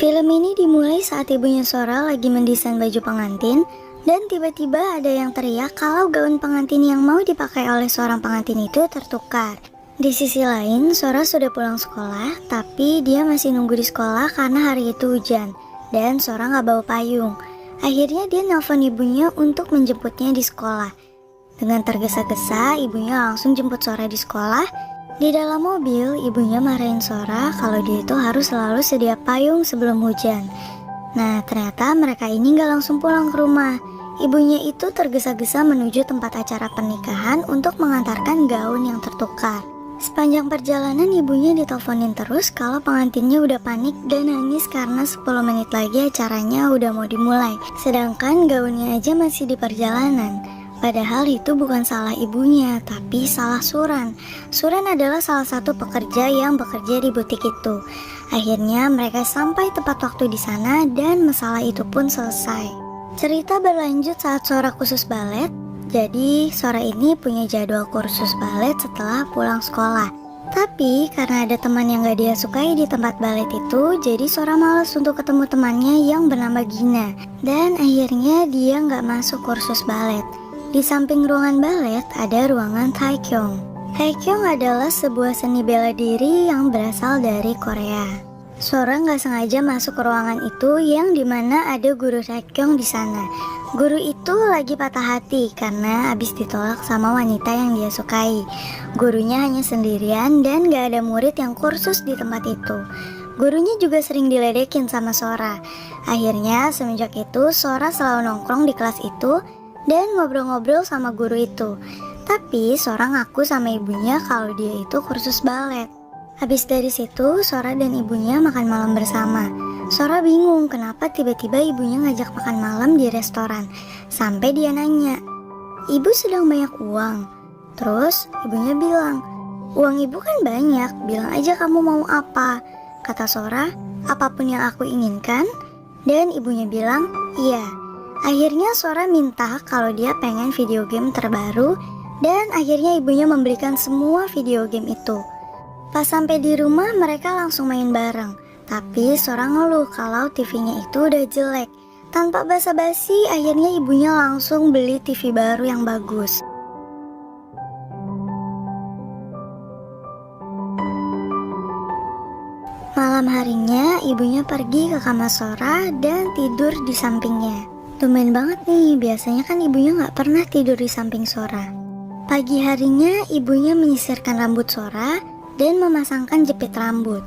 Film ini dimulai saat ibunya Sora lagi mendesain baju pengantin dan tiba-tiba ada yang teriak kalau gaun pengantin yang mau dipakai oleh seorang pengantin itu tertukar. Di sisi lain, Sora sudah pulang sekolah, tapi dia masih nunggu di sekolah karena hari itu hujan dan Sora nggak bawa payung. Akhirnya dia nelpon ibunya untuk menjemputnya di sekolah. Dengan tergesa-gesa, ibunya langsung jemput Sora di sekolah. Di dalam mobil, ibunya marahin Sora kalau dia itu harus selalu sedia payung sebelum hujan. Nah, ternyata mereka ini gak langsung pulang ke rumah. Ibunya itu tergesa-gesa menuju tempat acara pernikahan untuk mengantarkan gaun yang tertukar. Sepanjang perjalanan ibunya diteleponin terus kalau pengantinnya udah panik dan nangis karena 10 menit lagi acaranya udah mau dimulai. Sedangkan gaunnya aja masih di perjalanan. Padahal itu bukan salah ibunya, tapi salah Suran. Suran adalah salah satu pekerja yang bekerja di butik itu. Akhirnya mereka sampai tepat waktu di sana dan masalah itu pun selesai. Cerita berlanjut saat Sora kursus balet. Jadi Sora ini punya jadwal kursus balet setelah pulang sekolah. Tapi karena ada teman yang gak dia sukai di tempat balet itu, jadi Sora malas untuk ketemu temannya yang bernama Gina. Dan akhirnya dia gak masuk kursus balet. Di samping ruangan balet ada ruangan Taekyong. Taekyong adalah sebuah seni bela diri yang berasal dari Korea. Sora nggak sengaja masuk ke ruangan itu yang dimana ada guru Taekyong di sana. Guru itu lagi patah hati karena habis ditolak sama wanita yang dia sukai. Gurunya hanya sendirian dan nggak ada murid yang kursus di tempat itu. Gurunya juga sering diledekin sama Sora. Akhirnya semenjak itu Sora selalu nongkrong di kelas itu dan ngobrol-ngobrol sama guru itu. Tapi Sora ngaku sama ibunya kalau dia itu kursus balet. Habis dari situ Sora dan ibunya makan malam bersama. Sora bingung kenapa tiba-tiba ibunya ngajak makan malam di restoran. Sampai dia nanya, "Ibu sedang banyak uang?" Terus ibunya bilang, "Uang ibu kan banyak, bilang aja kamu mau apa." Kata Sora, "Apapun yang aku inginkan." Dan ibunya bilang, "Iya." Akhirnya Sora minta kalau dia pengen video game terbaru dan akhirnya ibunya membelikan semua video game itu. Pas sampai di rumah mereka langsung main bareng, tapi Sora ngeluh kalau TV-nya itu udah jelek. Tanpa basa-basi akhirnya ibunya langsung beli TV baru yang bagus. Malam harinya ibunya pergi ke kamar Sora dan tidur di sampingnya. Tumben banget nih, biasanya kan ibunya gak pernah tidur di samping Sora. Pagi harinya ibunya menyisirkan rambut Sora dan memasangkan jepit rambut.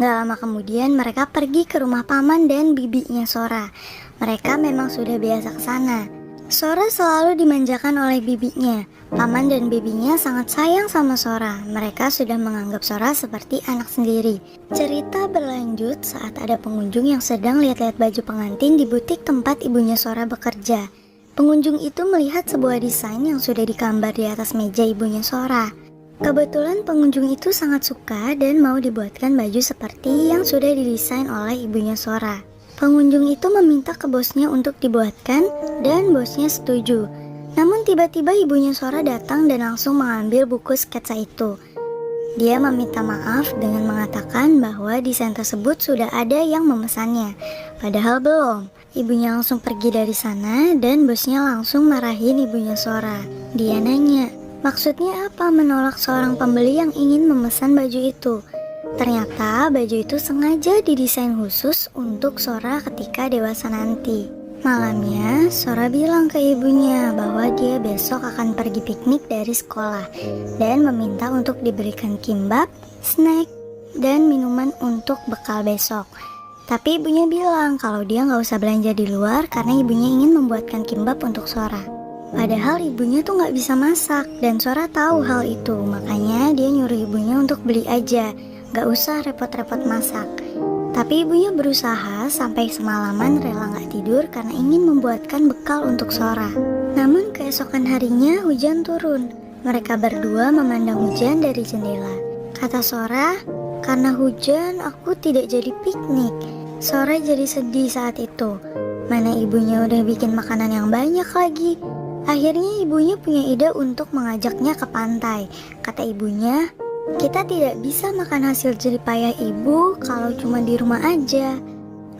Gak lama kemudian mereka pergi ke rumah paman dan bibinya Sora. Mereka memang sudah biasa ke sana. Sora selalu dimanjakan oleh bibinya. Paman dan bibinya sangat sayang sama Sora. Mereka sudah menganggap Sora seperti anak sendiri. Cerita berlanjut saat ada pengunjung yang sedang lihat-lihat baju pengantin di butik tempat ibunya Sora bekerja. Pengunjung itu melihat sebuah desain yang sudah digambar di atas meja ibunya Sora. Kebetulan pengunjung itu sangat suka dan mau dibuatkan baju seperti yang sudah didesain oleh ibunya Sora. Pengunjung itu meminta ke bosnya untuk dibuatkan dan bosnya setuju. Namun tiba-tiba ibunya Sora datang dan langsung mengambil buku sketsa itu. Dia meminta maaf dengan mengatakan bahwa desain tersebut sudah ada yang memesannya. Padahal belum. Ibunya langsung pergi dari sana dan bosnya langsung marahin ibunya Sora. Dia nanya, maksudnya apa menolak seorang pembeli yang ingin memesan baju itu? Ternyata baju itu sengaja didesain khusus untuk Sora ketika dewasa nanti. Malamnya, Sora bilang ke ibunya bahwa dia besok akan pergi piknik dari sekolah dan meminta untuk diberikan kimbap, snack, dan minuman untuk bekal besok. Tapi ibunya bilang kalau dia nggak usah belanja di luar karena ibunya ingin membuatkan kimbap untuk Sora. Padahal ibunya tuh nggak bisa masak dan Sora tahu hal itu, makanya dia nyuruh ibunya untuk beli aja, nggak usah repot-repot masak. Tapi ibunya berusaha sampai semalaman rela gak tidur karena ingin membuatkan bekal untuk Sora. Namun keesokan harinya hujan turun. Mereka berdua memandang hujan dari jendela. Kata Sora, "Karena hujan aku tidak jadi piknik." Sora jadi sedih saat itu. Mana ibunya udah bikin makanan yang banyak lagi. Akhirnya ibunya punya ide untuk mengajaknya ke pantai. Kata ibunya, "Kita tidak bisa makan hasil jerih payah ibu kalau cuma di rumah aja."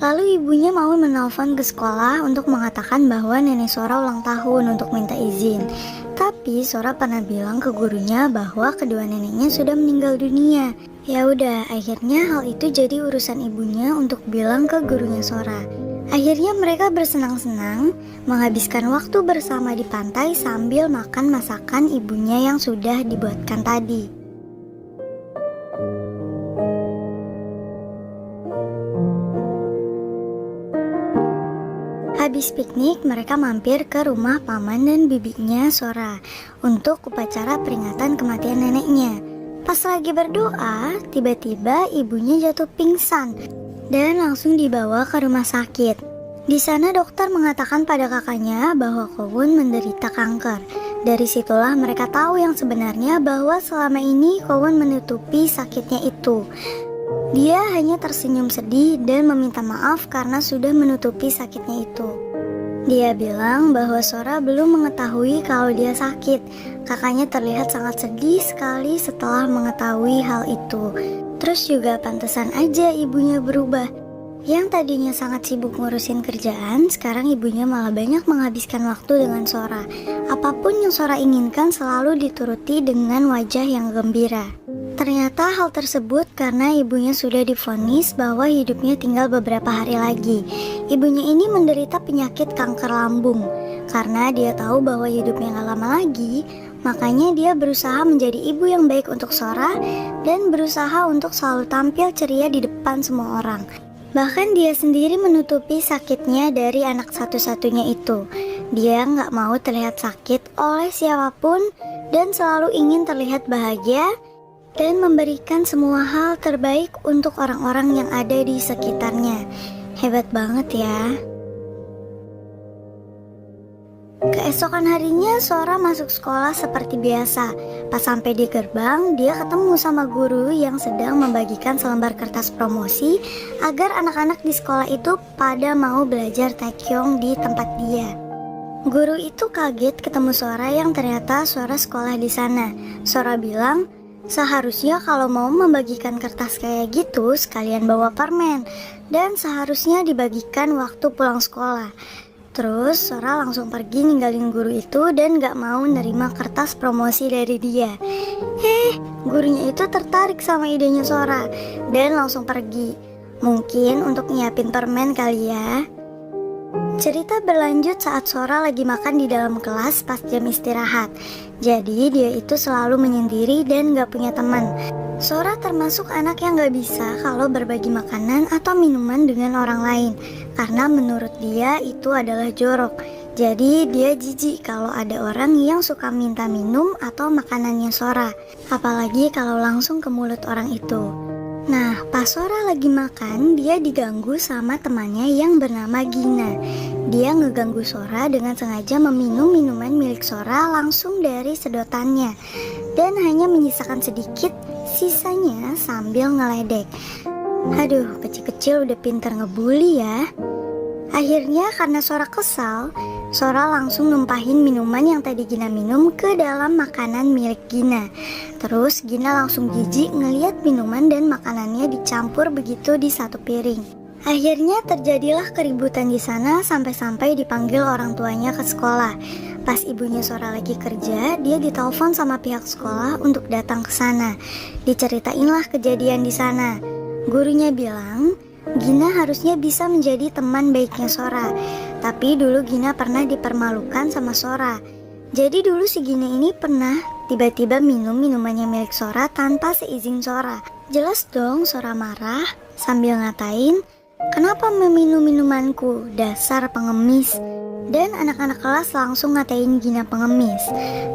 Lalu ibunya mau menelpon ke sekolah untuk mengatakan bahwa nenek Sora ulang tahun untuk minta izin. Tapi Sora pernah bilang ke gurunya bahwa kedua neneknya sudah meninggal dunia. Ya udah, akhirnya hal itu jadi urusan ibunya untuk bilang ke gurunya Sora. Akhirnya mereka bersenang-senang menghabiskan waktu bersama di pantai sambil makan masakan ibunya yang sudah dibuatkan tadi. Habis piknik, mereka mampir ke rumah paman dan bibinya Sora untuk upacara peringatan kematian neneknya. Pas lagi berdoa, tiba-tiba ibunya jatuh pingsan dan langsung dibawa ke rumah sakit. Di sana dokter mengatakan pada kakaknya bahwa Kowun menderita kanker. Dari situlah mereka tahu yang sebenarnya bahwa selama ini Kowun menutupi sakitnya itu. Dia hanya tersenyum sedih dan meminta maaf karena sudah menutupi sakitnya itu. Dia bilang bahwa Sora belum mengetahui kalau dia sakit. Kakaknya terlihat sangat sedih sekali setelah mengetahui hal itu. Terus juga pantesan aja ibunya berubah. Yang tadinya sangat sibuk ngurusin kerjaan, sekarang ibunya malah banyak menghabiskan waktu dengan Sora. Apapun yang Sora inginkan selalu dituruti dengan wajah yang gembira. Ternyata hal tersebut karena ibunya sudah divonis bahwa hidupnya tinggal beberapa hari lagi. Ibunya ini menderita penyakit kanker lambung. Karena dia tahu bahwa hidupnya gak lama lagi, makanya dia berusaha menjadi ibu yang baik untuk Sora dan berusaha untuk selalu tampil ceria di depan semua orang. Bahkan dia sendiri menutupi sakitnya dari anak satu-satunya itu. Dia gak mau terlihat sakit oleh siapapun dan selalu ingin terlihat bahagia dan memberikan semua hal terbaik untuk orang-orang yang ada di sekitarnya. Hebat banget ya. Keesokan harinya Sora masuk sekolah seperti biasa. Pas sampai di gerbang, dia ketemu sama guru yang sedang membagikan selembar kertas promosi agar anak-anak di sekolah itu pada mau belajar Taekyong di tempat dia. Guru itu kaget ketemu Sora yang ternyata Sora sekolah di sana. Sora bilang, seharusnya kalau mau membagikan kertas kayak gitu sekalian bawa permen, dan seharusnya dibagikan waktu pulang sekolah. Terus Sora langsung pergi ninggalin guru itu dan gak mau nerima kertas promosi dari dia. Gurunya itu tertarik sama idenya Sora dan langsung pergi. Mungkin untuk nyiapin permen kali ya. Cerita berlanjut saat Sora lagi makan di dalam kelas pas jam istirahat. Jadi dia itu selalu menyendiri dan gak punya teman. Sora termasuk anak yang gak bisa kalau berbagi makanan atau minuman dengan orang lain, karena menurut dia itu adalah jorok. Jadi dia jijik kalau ada orang yang suka minta minum atau makanannya Sora, apalagi kalau langsung ke mulut orang itu. Nah, pas Sora lagi makan, dia diganggu sama temannya yang bernama Gina. Dia ngeganggu Sora dengan sengaja meminum minuman milik Sora langsung dari sedotannya, dan hanya menyisakan sedikit sisanya sambil ngeledek. Aduh, kecil-kecil udah pintar ngebully ya. Akhirnya karena Sora kesal, Sora langsung numpahin minuman yang tadi Gina minum ke dalam makanan milik Gina. Terus Gina langsung jijik ngeliat minuman dan makanannya dicampur begitu di satu piring. Akhirnya terjadilah keributan di sana sampai-sampai dipanggil orang tuanya ke sekolah. Pas ibunya Sora lagi kerja, dia ditelepon sama pihak sekolah untuk datang ke sana. Diceritainlah kejadian di sana. Gurunya bilang, Gina harusnya bisa menjadi teman baiknya Sora. Tapi dulu Gina pernah dipermalukan sama Sora. Jadi dulu si Gina ini pernah tiba-tiba minum minumannya milik Sora tanpa seizin Sora. Jelas dong Sora marah sambil ngatain, "Kenapa meminum minumanku, dasar pengemis?" Dan anak-anak kelas langsung ngatain Gina pengemis.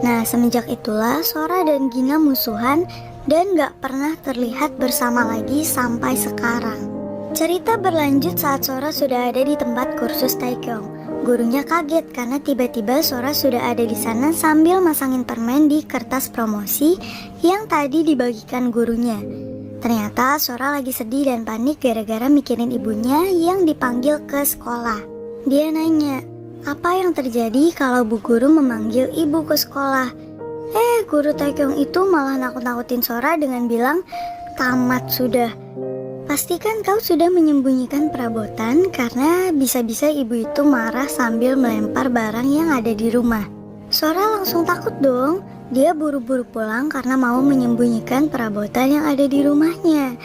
Nah, semenjak itulah Sora dan Gina musuhan dan gak pernah terlihat bersama lagi sampai sekarang. Cerita berlanjut saat Sora sudah ada di tempat kursus Taekyong. Gurunya kaget karena tiba-tiba Sora sudah ada di sana sambil masangin permen di kertas promosi yang tadi dibagikan gurunya. Ternyata Sora lagi sedih dan panik gara-gara mikirin ibunya yang dipanggil ke sekolah. Dia nanya, apa yang terjadi kalau bu guru memanggil ibu ke sekolah? Guru Taekyong itu malah nakut-nakutin Sora dengan bilang, tamat sudah. Pastikan kau sudah menyembunyikan perabotan karena bisa-bisa ibu itu marah sambil melempar barang yang ada di rumah. Sora langsung takut dong. Dia buru-buru pulang karena mau menyembunyikan perabotan yang ada di rumahnya.